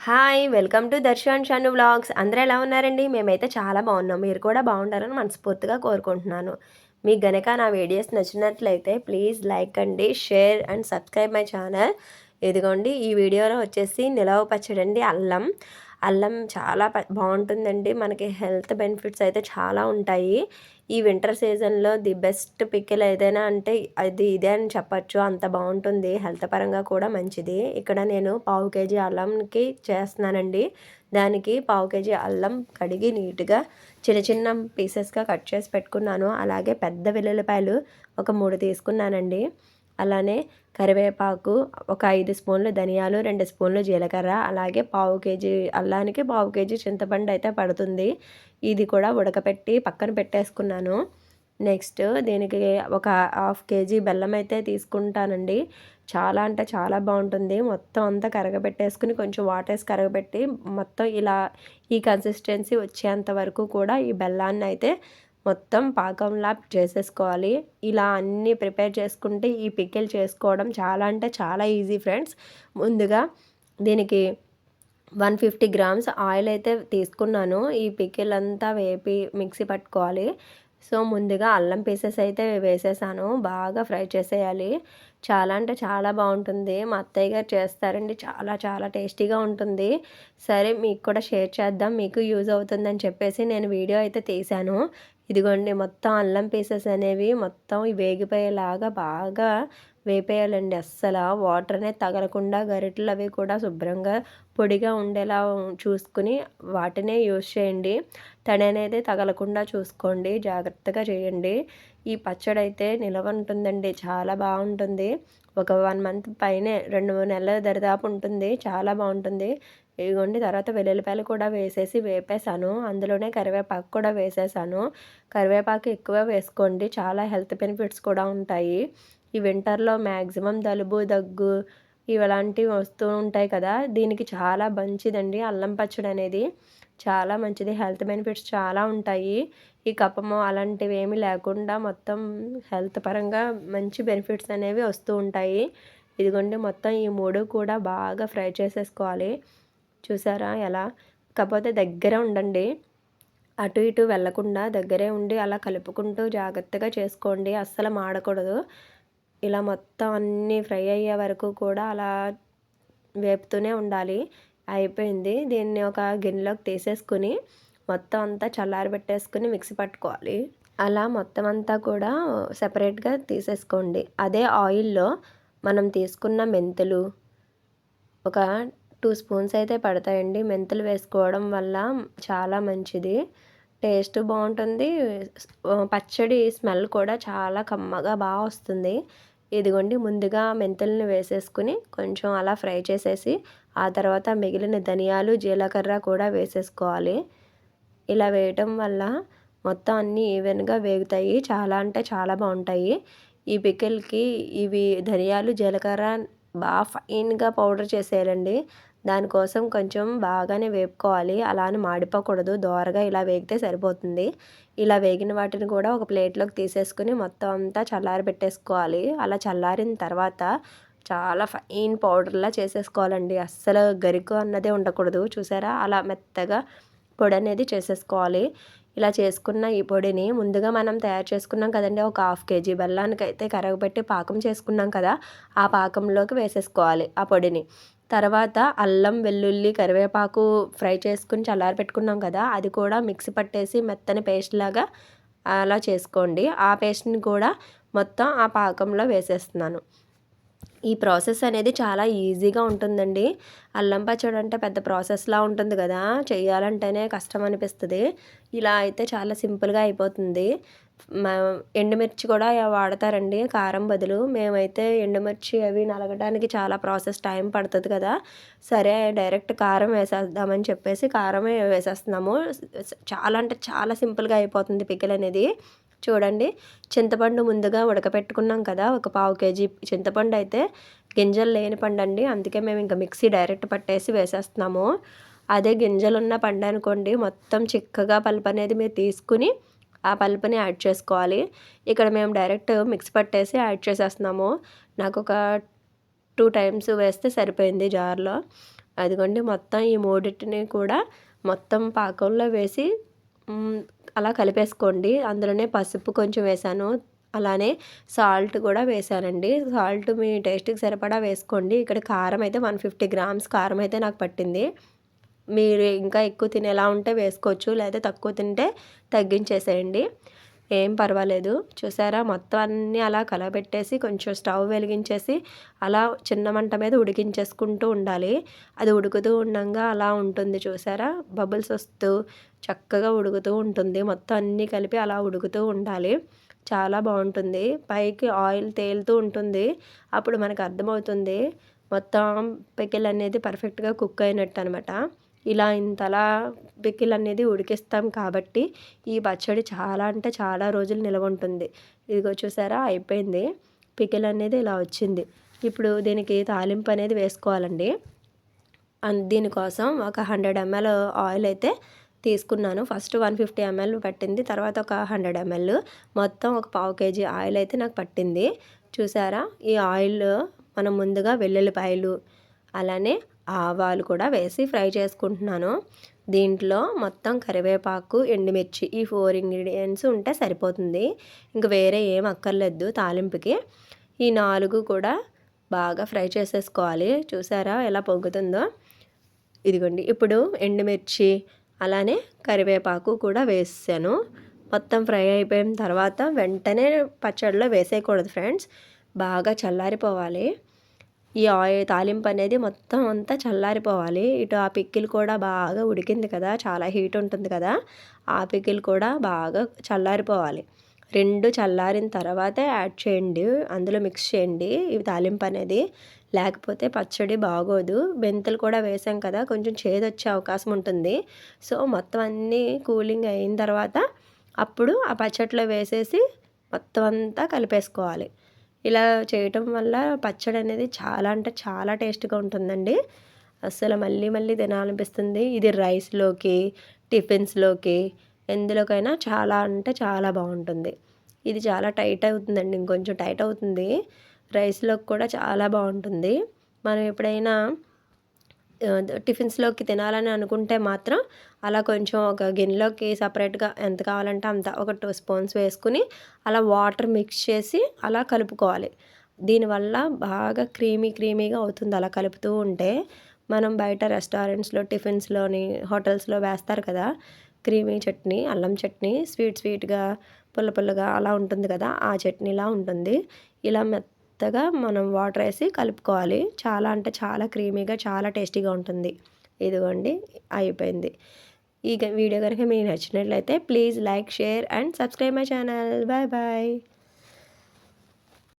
Hi! Welcome to Darshan Shanu vlogs. అందరూ ఎలా ఉన్నారండి? మేమైతే చాలా బాగున్నాం. మీరు కూడా బాగుండాలని మనస్ఫూర్తిగా కోరుకుంటున్నాను. మీకు గనక నా వీడియోస్ నచ్చినట్లయితే ప్లీజ్ లైక్ అండి, share and subscribe my channel. ఇదిగోండి ఈ వీడియోలో వచ్చేసి నిలవ పచ్చడండి అల్లం. అల్లం చాలా బాగుంటుందండి. మనకి హెల్త్ బెనిఫిట్స్ అయితే చాలా ఉంటాయి. ఈ వింటర్ సీజన్‌లో ది బెస్ట్ పికిల్ ఏదైనా అంటే అది ఇదే అని చెప్పొచ్చు. అంత బాగుంటుంది. హెల్త్ పరంగా కూడా మంచిది. ఇక్కడ నేను పావు కేజీ అల్లంకి చేస్తున్నానండి. దానికి పావు కేజీ అల్లం కడిగి నీట్‌గా చిన్న చిన్న పీసెస్‌గా కట్ చేసి పెట్టుకున్నాను. అలాగే పెద్ద వెల్లుల్లిపాయలు ఒక 3 తీసుకున్నానండి. అలానే కరివేపాకు, ఒక 5 స్పూన్లు ధనియాలు, 2 స్పూన్లు జీలకర్ర, అలాగే పావు కేజీ అల్లానికి పావు కేజీ చింతపండు అయితే పడుతుంది. ఇది కూడా ఉడకపెట్టి పక్కన పెట్టేసుకున్నాను. నెక్స్ట్ దీనికి ఒక హాఫ్ కేజీ బెల్లం అయితే తీసుకుంటానండి. చాలా అంటే చాలా బాగుంటుంది. మొత్తం అంతా కరగబెట్టేసుకుని కొంచెం వాటర్ వేసి కరగబెట్టి మొత్తం ఇలా ఈ కన్సిస్టెన్సీ వచ్చేంత వరకు కూడా ఈ బెల్లాన్ని అయితే మొత్తం పాకంలా చేసేసుకోవాలి. ఇలా అన్నీ ప్రిపేర్ చేసుకుంటే ఈ పికిల్ చేసుకోవడం చాలా అంటే చాలా ఈజీ ఫ్రెండ్స్. ముందుగా దీనికి 150 గ్రామ్స్ ఆయిల్ అయితే తీసుకున్నాను. ఈ పికిల్ అంతా వేపి మిక్సీ పట్టుకోవాలి. సో ముందుగా అల్లం పీసెస్ అయితే వేసేసాను. బాగా ఫ్రై చేసేయాలి. చాలా అంటే చాలా బాగుంటుంది. మా అత్తయ్య గారు చేస్తారండి. చాలా చాలా టేస్టీగా ఉంటుంది. సరే మీకు కూడా షేర్ చేద్దాం, మీకు యూజ్ అవుతుందని చెప్పేసి నేను వీడియో అయితే తీశాను. ఇదిగోండి మొత్తం అల్లం పీసెస్ అనేవి మొత్తం వేగిపోయేలాగా బాగా వేపేయాలండి. వాటర్ అనేది తగలకుండా గరిటెలు అవి కూడా శుభ్రంగా పొడిగా ఉండేలా చూసుకుని వాటినే యూజ్ చేయండి. తడి అనేది తగలకుండా చూసుకోండి. జాగ్రత్తగా చేయండి. ఈ పచ్చడి అయితే నిలవ ఉంటుందండి. చాలా బాగుంటుంది. ఒక 1 మంత్ పైనే 2, 3 నెలల దరిదాపు ఉంటుంది. చాలా బాగుంటుంది. ఇదిగోండి తర్వాత వెల్లుల్లిపాయలు కూడా వేసేసి వేపేసాను. అందులోనే కరివేపాకు కూడా వేసేసాను. కరివేపాకు ఎక్కువ వేసుకోండి. చాలా హెల్త్ బెనిఫిట్స్ కూడా ఉంటాయి. ఈ వింటర్లో మ్యాక్సిమం జలుబు, దగ్గు ఇలాంటివి వస్తూ ఉంటాయి కదా! దీనికి చాలా మంచిదండి అల్లం పచ్చడి అనేది. చాలా మంచిది. హెల్త్ బెనిఫిట్స్ చాలా ఉంటాయి. ఈ కఫము అలాంటివి ఏమీ లేకుండా మొత్తం హెల్త్ పరంగా మంచి బెనిఫిట్స్ అనేవి వస్తూ ఉంటాయి. ఇదిగోండి మొత్తం ఈ 3 కూడా బాగా ఫ్రై చేసేసుకోవాలి. చూసారా ఎలా? కాకపోతే దగ్గర ఉండండి. అటు ఇటు వెళ్ళకుండా దగ్గరే ఉండి అలా కలుపుకుంటూ జాగ్రత్తగా చేసుకోండి. అస్సలు మాడకూడదు. ఇలా మొత్తం అన్నీ ఫ్రై అయ్యే వరకు కూడా అలా వేపుతూనే ఉండాలి. అయిపోయింది. దీన్ని ఒక గిన్నెలోకి తీసేసుకుని మొత్తం అంతా చల్లారబెట్టేసుకుని మిక్సీ పట్టుకోవాలి. అలా మొత్తం అంతా కూడా సెపరేట్‌గా తీసేసుకోండి. అదే ఆయిల్‌లో మనం తీసుకున్న మెంతులు ఒక 2 స్పూన్స్ అయితే పడతాయండి. మెంతులు వేసుకోవడం వల్ల చాలా మంచిది. టేస్ట్ బాగుంటుంది. పచ్చడి స్మెల్ కూడా చాలా కమ్మగా వస్తుంది. ఇదిగోండి ముందుగా మెంతుల్ని వేసేసుకుని కొంచెం అలా ఫ్రై చేసేసి ఆ తర్వాత మిగిలిన ధనియాలు, జీలకర్ర కూడా వేసేసుకోవాలి. ఇలా వేయటం వల్ల మొత్తం అన్నీ ఈవెన్‌గా వేగుతాయి. చాలా అంటే చాలా బాగుంటాయి. ఈ పికిల్‌కి ఇవి ధనియాలు, జీలకర్ర ఫైన్‌గా పౌడర్ చేసేయాలండి. దానికోసం కొంచెం బాగానే వేపుకోవాలి. అలా అని మాడిపోకూడదు. దోరగా ఇలా వేగితే సరిపోతుంది. ఇలా వేగిన వాటిని కూడా ఒక ప్లేట్‌లోకి తీసేసుకుని మొత్తం అంతా చల్లారబెట్టేసుకోవాలి. అలా చల్లారిన తర్వాత చాలా ఫైన్ పౌడర్‌లా చేసేసుకోవాలండి. అస్సలు గరిక అన్నదే ఉండకూడదు. చూసారా? అలా మెత్తగా పొడి అనేది చేసేసుకోవాలి. ఇలా చేసుకున్న ఈ పొడిని ముందుగా మనం తయారు చేసుకున్నాం కదండీ! ఒక హాఫ్ కేజీ బెల్లానికైతే కరగబెట్టి పాకం చేసుకున్నాం కదా! ఆ పాకంలోకి వేసేసుకోవాలి ఆ పొడిని. తర్వాత అల్లం, వెల్లుల్లి, కరివేపాకు ఫ్రై చేసుకుని చల్లారపెట్టుకున్నాం కదా! అది కూడా మిక్సీ పట్టేసి మెత్తని పేస్ట్ లాగా అలా చేసుకోండి. ఆ పేస్ట్‌ని కూడా మొత్తం ఆ పాకంలో వేసేస్తున్నాను. ఈ ప్రాసెస్ అనేది చాలా ఈజీగా ఉంటుందండి. అల్లం పచ్చడి అంటే పెద్ద ప్రాసెస్‌లా ఉంటుంది కదా! చేయాలంటేనే కష్టం అనిపిస్తది. ఇలా అయితే చాలా సింపుల్‌గా అయిపోతుంది. మ ఎండుమిర్చి కూడా వాడతారండి కారం బదులు. మేమైతే ఎండుమిర్చి అవి నలగడానికి చాలా ప్రాసెస్ టైం పడుతుంది కదా! సరే డైరెక్ట్ కారం వేసేద్దామని చెప్పేసి కారమే వేసేస్తున్నాము. చాలా అంటే చాలా సింపుల్‌గా అయిపోతుంది పికిల్ అనేది. చూడండి చింతపండు ముందుగా ఉడకపెట్టుకున్నాం కదా! ఒక పావు కేజీ చింతపండు అయితే గింజలు లేని పండండి. అందుకే మేము ఇంకా మిక్సీ డైరెక్ట్ పట్టేసి వేసేస్తున్నాము. అదే గింజలున్న పండనుకోండి మొత్తం చిక్కగా పల్ప్ అనేది మీరు తీసుకుని ఆ పల్ప్‌ని యాడ్ చేసుకోవాలి. ఇక్కడ మేము డైరెక్ట్ మిక్సీ పట్టేసి యాడ్ చేసేస్తున్నాము. నాకొక 2 టైమ్స్ వేస్తే సరిపోయింది జార్‌లో. అదిగోండి మొత్తం ఈ మూడిటిని కూడా మొత్తం పాకంలో వేసి అలా కలిపేసుకోండి. అందులోనే పసుపు కొంచెం వేసాను. అలానే సాల్ట్ కూడా వేసానండి. సాల్ట్ మీ టేస్ట్‌కి సరిపడా వేసుకోండి. ఇక్కడ కారం అయితే 150 గ్రామ్స్ కారం అయితే నాకు పట్టింది. మీరు ఇంకా ఎక్కువ తినేలా ఉంటే వేసుకోవచ్చు. లేదా తక్కువ తింటే తగ్గించేసేయండి. ఏం పర్వాలేదు. చూసారా మొత్తం అన్నీ అలా కలబెట్టేసి కొంచెం స్టవ్ వెలిగించేసి అలా చిన్న మంట మీద ఉడికించేసుకుంటూ ఉండాలి. అది ఉడుకుతూ ఉండంగా అలా ఉంటుంది చూసారా బబుల్స్ వస్తూ చక్కగా ఉడుకుతూ ఉంటుంది. మొత్తం అన్నీ కలిపి అలా ఉడుకుతూ ఉండాలి. చాలా బాగుంటుంది. పైకి ఆయిల్ తేలుతూ ఉంటుంది. అప్పుడు మనకు అర్థమవుతుంది మొత్తం పికిల్ అనేది పర్ఫెక్ట్గా కుక్ అయినట్టు అనమాట. ఇలా ఇంతలా పికిల్ అనేది ఉడికిస్తాం కాబట్టి ఈ పచ్చడి చాలా అంటే చాలా రోజులు నిలవ ఉంటుంది. ఇదిగో చూసారా అయిపోయింది. పికిల్ అనేది ఇలా వచ్చింది. ఇప్పుడు దీనికి తాలింపు అనేది వేసుకోవాలండి. దీనికోసం ఒక 100 ml ఆయిల్ అయితే తీసుకున్నాను. ఫస్ట్ 150 ml పట్టింది. తర్వాత ఒక 100 ml మొత్తం ఒక పావు కేజీ ఆయిల్ అయితే నాకు పట్టింది. చూసారా ఈ ఆయిల్ మనం ముందుగా వెల్లుల్లిపాయలు అలానే ఆవాలు కూడా వేసి ఫ్రై చేసుకుంటున్నాను. దీంట్లో మొత్తం కరివేపాకు ఎండుమిర్చి ఈ 4 ఇంగ్రీడియంట్స్ ఉంటే సరిపోతుంది. ఇంక వేరే ఏం అక్కర్లేదు తాలింపుకి. ఈ 4 కూడా బాగా ఫ్రై చేసేసుకోవాలి. చూసారా ఎలా పొంగుతుందో. ఇదిగోండి ఇప్పుడు ఎండుమిర్చి అలానే కరివేపాకు కూడా వేసాను. మొత్తం ఫ్రై అయిపోయిన తర్వాత వెంటనే పచ్చడిలో వేసేయకూడదు ఫ్రెండ్స్. బాగా చల్లారిపోవాలి. ఈ ఆయిల్ తాలింపు అనేది మొత్తం అంతా చల్లారిపోవాలి. ఇటు ఆ పికిల్ కూడా బాగా ఉడికింది కదా, చాలా హీట్ ఉంటుంది కదా, ఆ పికిల్ కూడా బాగా చల్లారిపోవాలి. 2 చల్లారిన తర్వాతే యాడ్ చేయండి, అందులో మిక్స్ చేయండి ఈ తాలింపు అనేది. లేకపోతే పచ్చడి బాగోదు. మెంతులు కూడా వేసాం కదా, కొంచెం చేదొచ్చే అవకాశం ఉంటుంది. సో మొత్తం అన్నీ కూలింగ్ అయిన తర్వాత అప్పుడు ఆ పచ్చడిలో వేసేసి మొత్తం అంతా కలిపేసుకోవాలి. ఇలా చేయటం వల్ల పచ్చడి అనేది చాలా అంటే చాలా టేస్ట్గా ఉంటుందండి. అస్సలు మళ్ళీ మళ్ళీ తినాలనిపిస్తుంది. ఇది రైస్లోకి, టిఫిన్స్లోకి, ఎందులోకైనా చాలా అంటే చాలా బాగుంటుంది. ఇది చాలా టైట్ అవుతుందండి, ఇంకొంచెం టైట్ అవుతుంది. రైస్లోకి కూడా చాలా బాగుంటుంది. మనం ఎప్పుడైనా టిఫిన్స్లోకి తినాలని అనుకుంటే మాత్రం అలా కొంచెం ఒక గిన్నెలోకి సపరేట్గా ఎంత కావాలంటే అంత ఒక 2 స్పూన్స్ వేసుకుని అలా వాటర్ మిక్స్ చేసి అలా కలుపుకోవాలి. దీనివల్ల బాగా క్రీమీగా అవుతుంది అలా కలుపుతూ ఉంటే. మనం బయట రెస్టారెంట్స్లో టిఫిన్స్లోని హోటల్స్లో వేస్తారు కదా క్రీమీ చట్నీ, అల్లం చట్నీ, స్వీట్గా పుల్లగా అలా ఉంటుంది కదా, ఆ చట్నీలా ఉంటుంది. ఇలా మెత్తగా మనం వాటర్ వేసి కలుపుకోవాలి. చాలా అంటే చాలా క్రీమీగా చాలా టేస్టీగా ఉంటుంది. ఇదిగోండి అయిపోయింది. ఈ వీడియో కనుక మీకు నచ్చినట్లయితే please like, share and subscribe my channel. Bye bye.